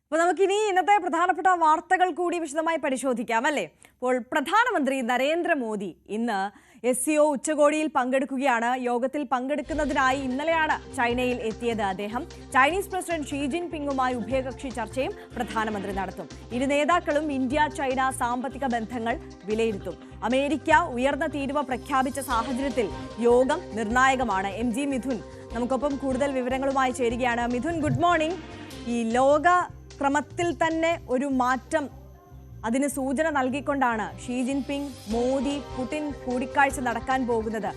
അപ്പോൾ നമുക്കിനി ഇന്നത്തെ പ്രധാനപ്പെട്ട വാർത്തകൾ കൂടി വിശദമായി പരിശോധിക്കാം അല്ലേ. അപ്പോൾ പ്രധാനമന്ത്രി നരേന്ദ്രമോദി ഇന്ന് SCO ഉച്ചകോടിയിൽ പങ്കെടുക്കുകയാണ്. യോഗത്തിൽ പങ്കെടുക്കുന്നതിനായി ഇന്നലെയാണ് ചൈനയിൽ എത്തിയത് അദ്ദേഹം. ചൈനീസ് പ്രസിഡന്റ് ഷീ ജിൻപിങ്ങുമായി ഉഭയകക്ഷി ചർച്ചയും പ്രധാനമന്ത്രി നടത്തും. ഇരു നേതാക്കളും ഇന്ത്യ ചൈന സാമ്പത്തിക ബന്ധങ്ങൾ വിലയിരുത്തും. അമേരിക്ക ഉയർന്ന തീരുവ പ്രഖ്യാപിച്ച സാഹചര്യത്തിൽ യോഗം നിർണായകമാണ്. MG മിഥുൻ നമുക്കൊപ്പം കൂടുതൽ വിവരങ്ങളുമായി ചേരുകയാണ്. Mithun, good morning. ഈ ലോക ക്രമത്തിൽ തന്നെ ഒരു മാറ്റം അതിന് സൂചന നൽകിക്കൊണ്ടാണ് ഷീ ജിൻപിങ് മോദി പുടിൻ കൂടിക്കാഴ്ച നടക്കാൻ പോകുന്നത്.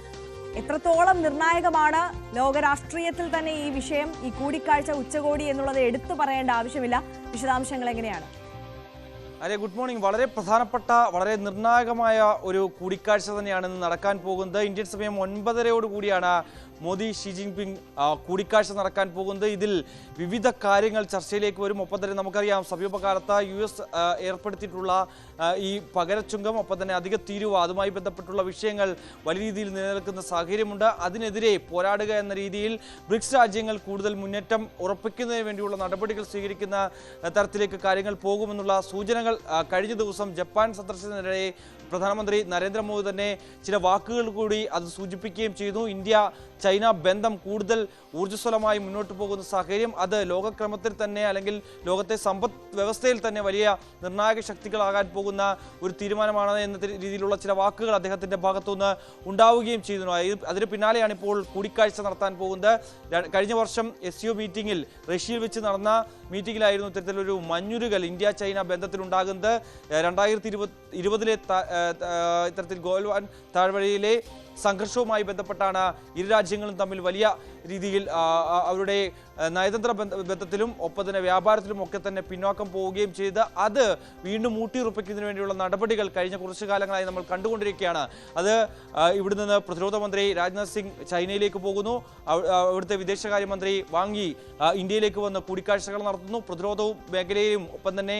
എത്രത്തോളം നിർണായകമാണ് ലോകരാഷ്ട്രീയത്തിൽ തന്നെ ഈ വിഷയം, ഈ കൂടിക്കാഴ്ച ഉച്ചകോടി എന്നുള്ളത് എടുത്തു പറയേണ്ട ആവശ്യമില്ല. വിശദാംശങ്ങൾ എങ്ങനെയാണ്? അതെ, ഗുഡ് മോർണിംഗ്. വളരെ പ്രധാനപ്പെട്ട വളരെ നിർണായകമായ ഒരു കൂടിക്കാഴ്ച തന്നെയാണ് ഇന്ന് നടക്കാൻ പോകുന്നത്. ഇന്ത്യൻ സമയം 9:30 മോദി ഷീ ജിൻപിങ് കൂടിക്കാഴ്ച നടക്കാൻ പോകുന്നത്. ഇതിൽ വിവിധ കാര്യങ്ങൾ ചർച്ചയിലേക്ക് വരും. ഒപ്പം തന്നെ നമുക്കറിയാം, സമീപകാലത്ത് US ഏർപ്പെടുത്തിയിട്ടുള്ള ഈ പകരച്ചുങ്കം, ഒപ്പം തന്നെ അധിക തീരുവ, അതുമായി ബന്ധപ്പെട്ടുള്ള വിഷയങ്ങൾ വലിയ രീതിയിൽ നിലനിൽക്കുന്ന സാഹചര്യമുണ്ട്. അതിനെതിരെ പോരാടുക എന്ന രീതിയിൽ ബ്രിക്സ് രാജ്യങ്ങൾ കൂടുതൽ മുന്നേറ്റം ഉറപ്പിക്കുന്നതിന് വേണ്ടിയുള്ള നടപടികൾ സ്വീകരിക്കുന്ന തരത്തിലേക്ക് കാര്യങ്ങൾ പോകുമെന്നുള്ള സൂചനകൾ കഴിഞ്ഞ ദിവസം ജപ്പാൻ സന്ദർശനത്തിനിടെ പ്രധാനമന്ത്രി നരേന്ദ്രമോദി തന്നെ ചില വാക്കുകൾ കൂടി അത് സൂചിപ്പിക്കുകയും ചെയ്തു. ഇന്ത്യ ചൈന ബന്ധം കൂടുതൽ ഊർജ്ജസ്വലമായി മുന്നോട്ട് പോകുന്ന സാഹചര്യം, അത് ലോകക്രമത്തിൽ തന്നെ അല്ലെങ്കിൽ ലോകത്തെ സമ്പദ് വ്യവസ്ഥയിൽ തന്നെ വലിയ നിർണായക ശക്തികളാകാൻ പോകുന്ന ഒരു തീരുമാനമാണ് എന്ന രീതിയിലുള്ള ചില വാക്കുകൾ അദ്ദേഹത്തിന്റെ ഭാഗത്തുനിന്ന് ഉണ്ടാവുകയും ചെയ്തു. അതിന് പിന്നാലെയാണ് ഇപ്പോൾ കൂടിക്കാഴ്ച നടത്താൻ പോകുന്നത്. കഴിഞ്ഞ വർഷം SCO മീറ്റിംഗിൽ റഷ്യയിൽ വെച്ച് നടന്ന മീറ്റിംഗിലായിരുന്നു ഇത്തരത്തിലൊരു മഞ്ഞുരുകൽ ഇന്ത്യ ചൈന ബന്ധത്തിലുണ്ടാകുന്നത്. 2020 ഇത്തരത്തിൽ ഗോൽവാൻ താഴ്വരയിലെ സംഘർഷവുമായി ബന്ധപ്പെട്ടാണ് ഇരു രാജ്യങ്ങളും തമ്മിൽ വലിയ രീതിയിൽ അവരുടെ നയതന്ത്ര ബന്ധത്തിലും ഒപ്പം തന്നെ വ്യാപാരത്തിലും ഒക്കെ തന്നെ പിന്നോക്കം പോവുകയും ചെയ്ത് അത് വീണ്ടും ഊട്ടിയുറപ്പിക്കുന്നതിന് വേണ്ടിയുള്ള നടപടികൾ കഴിഞ്ഞ കുറച്ചു കാലങ്ങളായി നമ്മൾ കണ്ടുകൊണ്ടിരിക്കുകയാണ്. അത് ഇവിടെ നിന്ന് പ്രതിരോധ മന്ത്രി രാജ്നാഥ് സിംഗ് ചൈനയിലേക്ക് പോകുന്നു. അവിടുത്തെ വിദേശകാര്യമന്ത്രി വാങ് യി ഇന്ത്യയിലേക്ക് വന്ന് കൂടിക്കാഴ്ചകൾ നടത്തുന്നു. പ്രതിരോധ മേഖലയിലും ഒപ്പം തന്നെ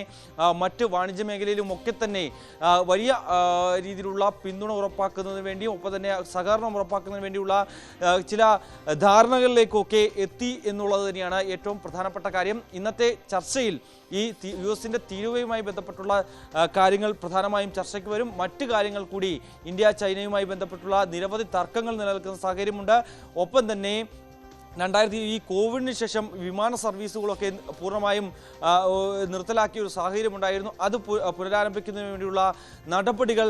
മറ്റ് വാണിജ്യ മേഖലയിലും ഒക്കെ തന്നെ വലിയ രീതിയിലുള്ള പിന്തുണ ഉറപ്പാക്കുന്നതിന് വേണ്ടിയും ഒപ്പം തന്നെ സഹകരണം ഉറപ്പാക്കുന്നതിന് വേണ്ടിയുള്ള ചില ധാരണകളിലേക്കൊക്കെ എത്തി എന്നുള്ളത് തന്നെയാണ് ഏറ്റവും പ്രധാനപ്പെട്ട കാര്യം. ഇന്നത്തെ ചർച്ചയിൽ ഈ US-ന്റെ തീരുവയുമായി ബന്ധപ്പെട്ടുള്ള കാര്യങ്ങൾ പ്രധാനമായും ചർച്ചയ്ക്ക് വരും. മറ്റു കാര്യങ്ങൾ കൂടി ഇന്ത്യ ചൈനയുമായി ബന്ധപ്പെട്ടുള്ള നിരവധി തർക്കങ്ങൾ നിലനിൽക്കുന്ന സാഹചര്യമുണ്ട്. ഒപ്പം തന്നെ ഈ കോവിഡിന് ശേഷം വിമാന സർവീസുകളൊക്കെ പൂർണ്ണമായും നിർത്തലാക്കിയ ഒരു സാഹചര്യമുണ്ടായിരുന്നു. അത് പുനരാരംഭിക്കുന്നതിന് വേണ്ടിയുള്ള നടപടികൾ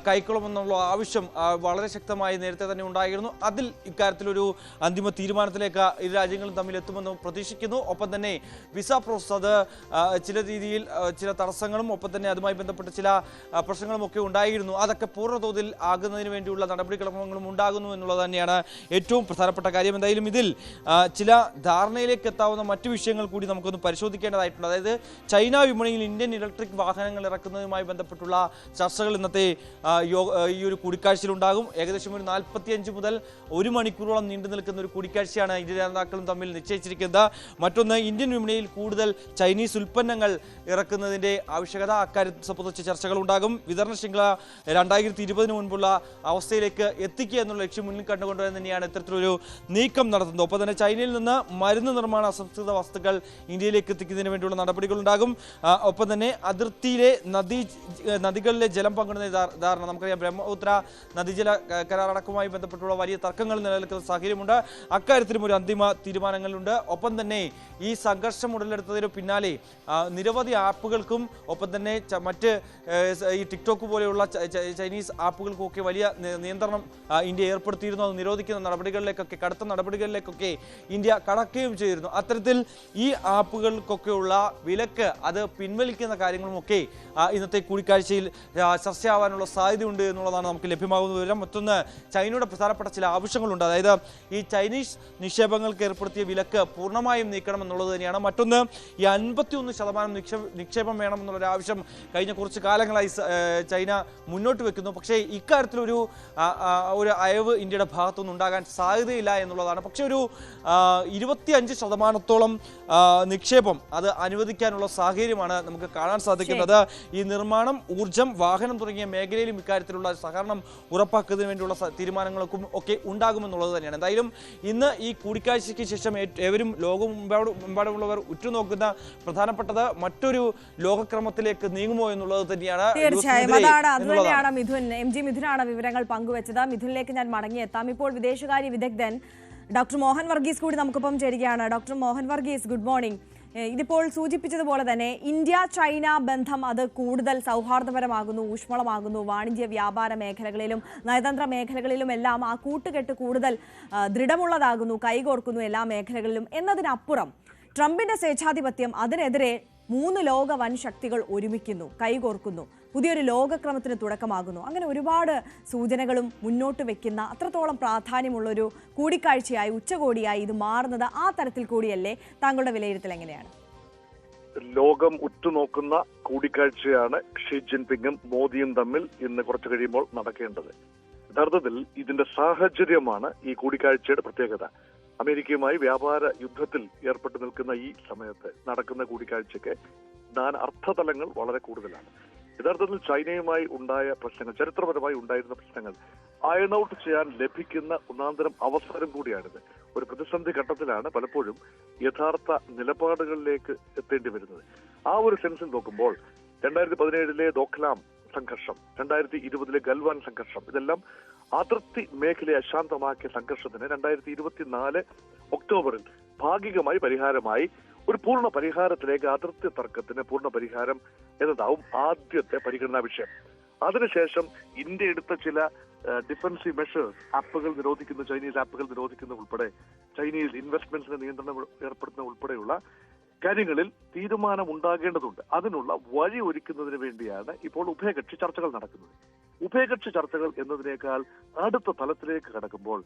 കൈക്കൊള്ളുമെന്നുള്ള ആവശ്യം വളരെ ശക്തമായി നേരത്തെ തന്നെ ഉണ്ടായിരുന്നു. അതിൽ ഇക്കാര്യത്തിലൊരു അന്തിമ തീരുമാനത്തിലേക്ക് ഇരു രാജ്യങ്ങളും തമ്മിൽ എത്തുമെന്ന് പ്രതീക്ഷിക്കുന്നു. ഒപ്പം തന്നെ വിസ പ്രോസസ്, അത് ചില രീതിയിൽ ചില തടസ്സങ്ങളും ഒപ്പം തന്നെ അതുമായി ബന്ധപ്പെട്ട ചില പ്രശ്നങ്ങളും ഒക്കെ ഉണ്ടായിരുന്നു. അതൊക്കെ പൂർണ്ണതോതിൽ ആകുന്നതിന് വേണ്ടിയുള്ള നടപടിക്രമങ്ങളും ഉണ്ടാകുന്നു എന്നുള്ളത് തന്നെയാണ് ഏറ്റവും പ്രധാനപ്പെട്ട കാര്യം. എന്തായാലും ഇതിൽ ചില ധാരണയിലേക്ക് എത്താവുന്ന മറ്റു വിഷയങ്ങൾ കൂടി നമുക്കൊന്ന് പരിശോധിക്കേണ്ടതായിട്ടുണ്ട്. അതായത് ചൈന വിപണിയിൽ ഇന്ത്യൻ ഇലക്ട്രിക് വാഹനങ്ങൾ ഇറക്കുന്നതുമായി ബന്ധപ്പെട്ടുള്ള ചർച്ചകൾ ഇന്നത്തെ ഈ ഒരു കൂടിക്കാഴ്ചയിലുണ്ടാകും. ഏകദേശം ഒരു 45 മുതൽ 1 മണിക്കൂറോളം നീണ്ടു നിൽക്കുന്ന ഒരു കൂടിക്കാഴ്ചയാണ് ഇരു നേതാക്കളും തമ്മിൽ നിശ്ചയിച്ചിരിക്കുന്നത്. മറ്റൊന്ന്, ഇന്ത്യൻ വിപണിയിൽ കൂടുതൽ ചൈനീസ് ഉൽപ്പന്നങ്ങൾ ഇറക്കുന്നതിൻ്റെ ആവശ്യകത, അക്കാര്യത്തെ സംബന്ധിച്ച ചർച്ചകൾ ഉണ്ടാകും. വിതരണ ശൃംഖല 2020 മുൻപുള്ള അവസ്ഥയിലേക്ക് എത്തിക്കുക എന്നുള്ള ലക്ഷ്യം മുന്നിൽ കണ്ടുകൊണ്ട് തന്നെയാണ് ഇത്തരത്തിലൊരു നീക്കം നടത്തുന്നത്. ഒപ്പം തന്നെ ചൈനയിൽ നിന്ന് മരുന്ന് നിർമ്മാണ അസംസ്കൃത വസ്തുക്കൾ ഇന്ത്യയിലേക്ക് എത്തിക്കുന്നതിന് വേണ്ടിയുള്ള നടപടികളുണ്ടാകും. ഒപ്പം തന്നെ അതിർത്തിയിലെ നദികളിലെ ജലം പങ്കിടുന്ന ധാരണ, നമുക്കറിയാം ബ്രഹ്മപുത്ര നദീജല കരാറടക്കവുമായി ബന്ധപ്പെട്ടുള്ള വലിയ തർക്കങ്ങൾ നിലനിൽക്കുന്ന സാഹചര്യമുണ്ട്. അക്കാര്യത്തിലും ഒരു അന്തിമ തീരുമാനങ്ങളുണ്ട്. ഒപ്പം തന്നെ ഈ സംഘർഷം ഉടലെടുത്തതിന് പിന്നാലെ നിരവധി ആപ്പുകൾക്കും ഒപ്പം തന്നെ മറ്റ് ഈ ടിക്ടോക്ക് പോലെയുള്ള ചൈനീസ് ആപ്പുകൾക്കൊക്കെ വലിയ നിയന്ത്രണം ഇന്ത്യ ഏർപ്പെടുത്തിയിരുന്നു. അത് നിരോധിക്കുന്ന നടപടികളിലേക്കൊക്കെ, കടുത്ത നടപടികളിലേക്കൊക്കെ ഇന്ത്യ കടക്കുകയും ചെയ്തിരുന്നു. അത്തരത്തിൽ ഈ ആപ്പുകൾക്കൊക്കെയുള്ള വിലക്ക് അത് പിൻവലിക്കുന്ന കാര്യങ്ങളുമൊക്കെ ഇന്നത്തെ കൂടിക്കാഴ്ചയിൽ ചർച്ചയാവാനുള്ള സാധ്യതയുണ്ട് എന്നുള്ളതാണ് നമുക്ക് ലഭ്യമാകുന്ന വിവരം. മറ്റൊന്ന്, ചൈനയുടെ പ്രധാനപ്പെട്ട ചില ആവശ്യങ്ങളുണ്ട്. അതായത് ഈ ചൈനീസ് നിക്ഷേപങ്ങൾക്ക് ഏർപ്പെടുത്തിയ വിലക്ക് പൂർണ്ണമായും നീക്കണം എന്നുള്ളത് തന്നെയാണ്. മറ്റൊന്ന്, ഈ 51% നിക്ഷേപം വേണമെന്നുള്ളൊരു ആവശ്യം കഴിഞ്ഞ കുറച്ച് കാലങ്ങളായി ചൈന മുന്നോട്ട് വെക്കുന്നു. പക്ഷേ ഇക്കാര്യത്തിലൊരു അയവ് ഇന്ത്യയുടെ ഭാഗത്തുനിന്ന് ഉണ്ടാകാൻ സാധ്യതയില്ല എന്നുള്ളതാണ്. പക്ഷേ ഒരു 25% നിക്ഷേപം അത് അനുവദിക്കാനുള്ള സാഹചര്യമാണ് നമുക്ക് കാണാൻ സാധിക്കുന്നത്. ഈ നിർമ്മാണം, ഊർജ്ജം, വാഹനം തുടങ്ങിയ മേഖലയിലും ഇക്കാര്യത്തിലുള്ള സഹകരണം ഉറപ്പാക്കുന്നതിന് വേണ്ടിയുള്ള തീരുമാനങ്ങൾക്കും ഒക്കെ ഉണ്ടാകുമെന്നുള്ളത് തന്നെയാണ്. എന്തായാലും ഇന്ന് ഈ കൂടിക്കാഴ്ചയ്ക്ക് ശേഷം ഏവരും ലോകമെമ്പാടുമുള്ളവർ ഉറ്റുനോക്കുന്ന പ്രധാനപ്പെട്ടത് മറ്റൊരു ലോകക്രമത്തിലേക്ക് നീങ്ങുമോ എന്നുള്ളത് തന്നെയാണ്. തീർച്ചയായും അതാണ്, അതുതന്നെയാണ് മിഥുൻ മിഥുനാണ് വിവരങ്ങൾ പങ്കുവച്ചത്. മിഥുനിലേക്ക് ഞാൻ മടങ്ങിയെത്താം. ഇപ്പോൾ വിദേശകാര്യ വിദഗ്ധൻ ഡോക്ടർ മോഹൻ വർഗീസ് കൂടി നമുക്കൊപ്പം ചേരുകയാണ്. Doctor Mohan Varghese, good morning. ഇതിപ്പോൾ സൂചിപ്പിച്ചതുപോലെ തന്നെ ഇന്ത്യ ചൈന ബന്ധം അത് കൂടുതൽ സൗഹാർദ്ദപരമാകുന്നു, ഊഷ്മളമാകുന്നു. വാണിജ്യ വ്യാപാര മേഖലകളിലും നയതന്ത്ര മേഖലകളിലും എല്ലാം ആ കൂട്ടുകെട്ട് കൂടുതൽ ദൃഢമുള്ളതാകുന്നു, കൈകോർക്കുന്നു എല്ലാ മേഖലകളിലും. എന്നതിനപ്പുറം ട്രംപിന്റെ സ്വേച്ഛാധിപത്യം, അതിനെതിരെ 3 ലോക വൻ ശക്തികൾ ഒരുമിക്കുന്നു, കൈകോർക്കുന്നു, പുതിയൊരു ലോകക്രമത്തിന് തുടക്കമാകുന്നു. അങ്ങനെ ഒരുപാട് സൂചനകളും മുന്നോട്ട് വെക്കുന്ന അത്രത്തോളം പ്രാധാന്യമുള്ളൊരു കൂടിക്കാഴ്ചയായി, ഉച്ചകോടിയായി ഇത് മാറുന്നത് ആ തരത്തിൽ കൂടിയല്ലേ? താങ്കളുടെ വിലയിരുത്തൽ എങ്ങനെയാണ്? ലോകം ഉറ്റുനോക്കുന്ന കൂടിക്കാഴ്ചയാണ് ഷീ ജിൻപിങ്ങും മോദിയും തമ്മിൽ ഇന്ന് കുറച്ചു കഴിയുമ്പോൾ നടക്കേണ്ടത്. യഥാർത്ഥത്തിൽ ഇതിന്റെ സാഹചര്യമാണ് ഈ കൂടിക്കാഴ്ചയുടെ പ്രത്യേകത. അമേരിക്കയുമായി വ്യാപാര യുദ്ധത്തിൽ ഏർപ്പെട്ടു നിൽക്കുന്ന ഈ സമയത്ത് നടക്കുന്ന കൂടിക്കാഴ്ചയ്ക്ക് അർത്ഥതലങ്ങൾ വളരെ കൂടുതലാണ്. യഥാർത്ഥത്തിൽ ചൈനയുമായി ഉണ്ടായ പ്രശ്നങ്ങൾ, ചരിത്രപരമായി ഉണ്ടായിരുന്ന പ്രശ്നങ്ങൾ അയൺ ഔട്ട് ചെയ്യാൻ ലഭിക്കുന്ന ഒന്നാന്തരം അവസരം കൂടിയാണിത്. ഒരു പ്രതിസന്ധി ഘട്ടത്തിലാണ് പലപ്പോഴും യഥാർത്ഥ നിലപാടുകളിലേക്ക് എത്തേണ്ടി വരുന്നത്. ആ ഒരു സെൻസിൽ നോക്കുമ്പോൾ 2017 ദോക്ലാം സംഘർഷം, 2020 ഗൽവാൻ സംഘർഷം, ഇതെല്ലാം അതിർത്തി മേഖലയെ അശാന്തമാക്കിയ സംഘർഷത്തിന് 2024 ഒക്ടോബറിൽ ഭാഗികമായി പരിഹാരമായി ഒരു പൂർണ്ണ പരിഹാരത്തിലേക്ക്, അതിർത്തി തർക്കത്തിന് പൂർണ്ണ പരിഹാരം എന്നതാവും ആദ്യത്തെ പരിഗണനാ വിഷയം. അതിനുശേഷം ഇന്ത്യ എടുത്ത ചില ഡിഫൻസീവ് മെഷേഴ്സ്, ആപ്പുകൾ നിരോധിക്കുന്ന, ചൈനീസ് ആപ്പുകൾ നിരോധിക്കുന്ന ഉൾപ്പെടെ, ചൈനീസ് ഇൻവെസ്റ്റ്മെന്റ്സിന് നിയന്ത്രണം ഏർപ്പെടുത്തുന്ന ഉൾപ്പെടെയുള്ള കാര്യങ്ങളിൽ തീരുമാനം ഉണ്ടാകേണ്ടതുണ്ട്. അതിനുള്ള വഴി ഒരുക്കുന്നതിന് വേണ്ടിയാണ് ഇപ്പോൾ ഉഭയകക്ഷി ചർച്ചകൾ നടക്കുന്നത്. ഉഭയകക്ഷി ചർച്ചകൾ എന്നതിനേക്കാൾ അടുത്ത തലത്തിലേക്ക് കടക്കുമ്പോൾ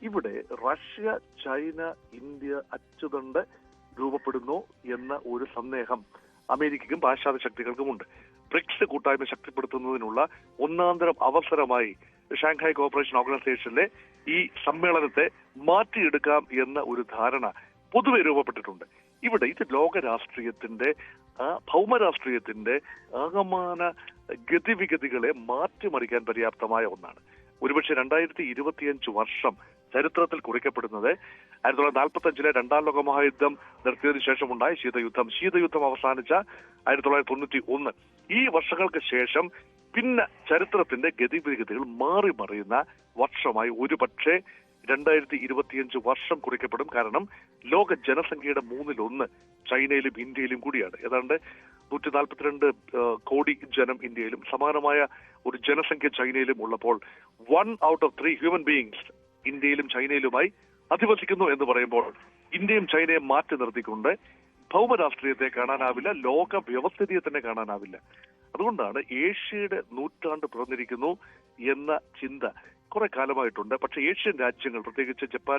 ഇവിടെ റഷ്യ, ചൈന, ഇന്ത്യ അച്ചുതണ്ട് രൂപപ്പെടുന്നു എന്ന ഒരു സന്ദേഹം അമേരിക്കയ്ക്കും പാശ്ചാത്യ ശക്തികൾക്കുമുണ്ട്. ബ്രിക്സ് കൂട്ടായ്മ ശക്തിപ്പെടുത്തുന്നതിനുള്ള ഒന്നാന്തരം അവസരമായി ഷാങ്ഹായ് കോഓപ്പറേഷൻ ഓർഗനൈസേഷനിലെ ഈ സമ്മേളനത്തെ മാറ്റിയെടുക്കാം എന്ന ഒരു ധാരണ പൊതുവെ രൂപപ്പെട്ടിട്ടുണ്ട്. ഇവിടെ ഇത് ലോക രാഷ്ട്രീയത്തിന്റെ, ഭൗമരാഷ്ട്രീയത്തിന്റെ ആകമാന ഗതിവിഗതികളെ മാറ്റിമറിക്കാൻ പര്യാപ്തമായ ഒന്നാണ്. ഒരുപക്ഷെ 2025 വർഷം ചരിത്രത്തിൽ കുറിക്കപ്പെടുന്നത് 1945 2ാം ലോക മഹായുദ്ധം നിർത്തിയതിനു ശേഷമുണ്ടായ ശീതയുദ്ധം അവസാനിച്ച 1991. ഈ വർഷങ്ങൾക്ക് ശേഷം പിന്നെ ചരിത്രത്തിന്റെ ഗതിവിഗതികൾ മാറി മറിയുന്ന വർഷമായി ഒരുപക്ഷെ 2025 വർഷം കുറിക്കപ്പെടും. കാരണം ലോക ജനസംഖ്യയുടെ 1/3 ചൈനയിലും ഇന്ത്യയിലും കൂടിയാണ്. ഏതാണ്ട് 142 കോടി ജനം ഇന്ത്യയിലും സമാനമായ ഒരു ജനസംഖ്യ ചൈനയിലും ഉള്ളപ്പോൾ 1 out of 3 ഹ്യൂമൻ ബീയിങ്സ് ഇന്ത്യയിലും ചൈനയിലുമായി അധിവസിക്കുന്നു എന്ന് പറയുമ്പോൾ ഇന്ത്യയും ചൈനയും മാറ്റി നിർത്തിക്കൊണ്ട് ഭൗമരാഷ്ട്രീയത്തെ കാണാനാവില്ല, ലോക വ്യവസ്ഥിതിയെ തന്നെ കാണാനാവില്ല. അതുകൊണ്ടാണ് ഏഷ്യയുടെ നൂറ്റാണ്ട് പിറന്നിരിക്കുന്നു എന്ന ചിന്ത കുറെ കാലമായിട്ടുണ്ട്. പക്ഷേ ഏഷ്യൻ രാജ്യങ്ങൾ, പ്രത്യേകിച്ച് ജപ്പാൻ,